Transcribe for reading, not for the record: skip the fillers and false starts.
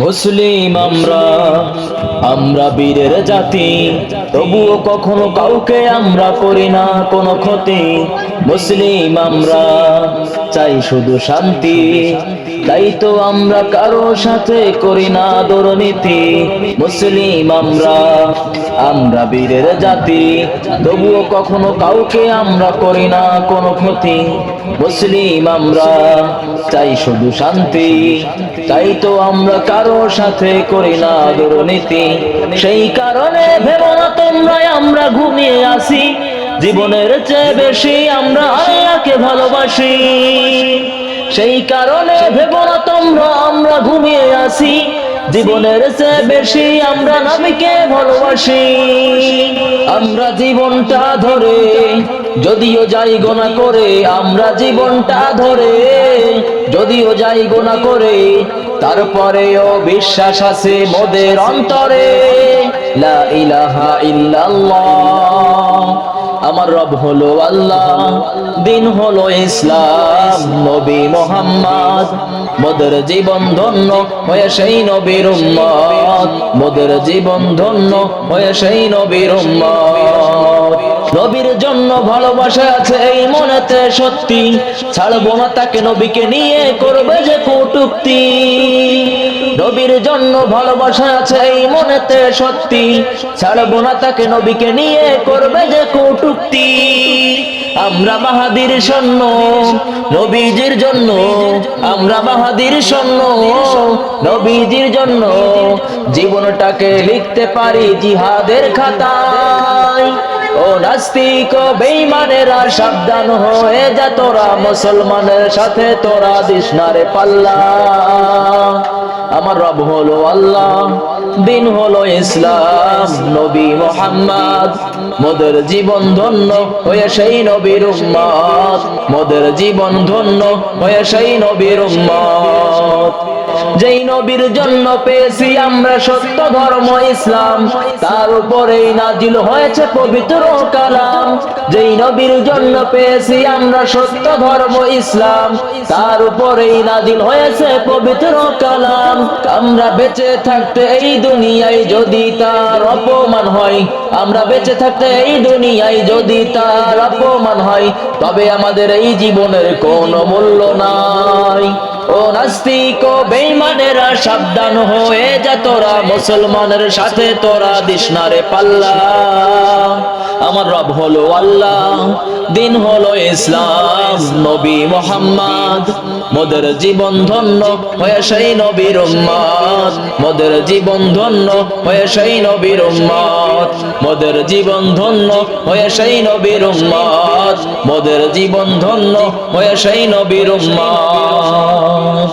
মুসলিম আমরা বীরের জাতি, তবুও কখনো কাউকে আমরা করি না কোনো ক্ষতি। মুসলিম আমরা চাই শুধু শান্তি, তাই তো আমরা কারো সাথে করি না দুর্নীতি। মুসলিম আমরা বীরের জাতি, তবুও কখনো কাউকে আমরা করি না কোনো ক্ষতি। মুসলিম আমরা চাই শুধু শান্তি, তাই তো আমরা কারো সাথে করি না দুর্নীতি। সেই কারণে ভেবো না তোমরা আমরা ঘুমিয়ে আসি, জীবনের চেয়ে বেশি আমরা আল্লাহকে ভালোবাসি। সেই কারণে ভেবো না তোমরা আমরা ঘুমিয়ে আসি, জীবনের চেয়ে বেশি আমরা নবীকে ভালোবাসি। আমরা জীবনটা ধরে যদিও যাই গোনা করে, আমরা জীবনটা ধরে যদিও যাই গোনা করে, তারপরেও বিশ্বাস আছে মোদের অন্তরে। লা ইলাহা ইল্লাল্লাহ, আমার রব হলো আল্লাহ, দিন হলো ইসলাম, নবী মুহাম্মদ মোদের জীবন ধন্য হয়ে সেই নবীর উম্মত, মোদের জীবন ধন্য হয়ে সেই নবীর উম্মত। নবীর জন্য ভালোবাসা আছে এই মনেতে সত্যি, ছাড়বো না তাকে নবীকে নিয়ে করবে যে কটূক্তি। নবীর জন্য ভালোবাসা আছে এই মনেতে সত্যি, ছাড়বো না তাকে নবীকে নিয়ে করবে যে কটূক্তি। আমরা বাহাদীর সৈন্য নবীজির জন্য, আমরা বাহাদীর সৈন্য নবীজির জন্য, জীবনটাকে লিখতে পারি জিহাদের খাতায়। ও নাস্তিক ও বেঈমানেরা সাবধান হয়ে যা তোরা, মুসলমানের সাথে তোরা দিস না রে পাল্লা। আমার রব হলো আল্লাহ, দিন হলো ইসলাম, নবী মুহাম্মদ মোদের জীবন ধন্য হয়ে সেই নবীর উম্মত, মোদের জীবন ধন্য হয়ে সেই নবীর উম্মত। যেই নবীর জন্য পেয়েছি আমরা সত্য ধর্ম ইসলাম, তার উপরেই নাজিল হয়েছে পবিত্র কালাম। যেই নবীর জন্য পেয়েছি আমরা সত্য ধর্ম ইসলাম, তার উপরেই নাজিল হয়েছে পবিত্র কালাম। আমরা বেঁচে থাকতে এই দুনিয়ায় যদি তার অপমান হয়, আমরা বেঁচে থাকতে এই দুনিয়ায় যদি তার অপমান হয়, তবে আমাদের এই জীবনের কোনো মূল্য নাই। ও নাস্তিক ও বেঈমানেরা সাবধান হয়ে যা তোরা, মুসলমানের সাথে তোরা দিস না রে পাল্লা। আমার রব হলো আল্লাহ, দিন হলো ইসলাম, নবী মুহাম্মদ মোদের জীবন ধন্য হয়ে সেই নবীর উম্মত, মোদের জীবন ধন্য হয়ে সেই নবীর উম্মত, মোদের জীবন ধন্য হয়ে সেই নবীর উম্মত, মোদের জীবন ধন্য হয়ে সেই নবীর উম্মত।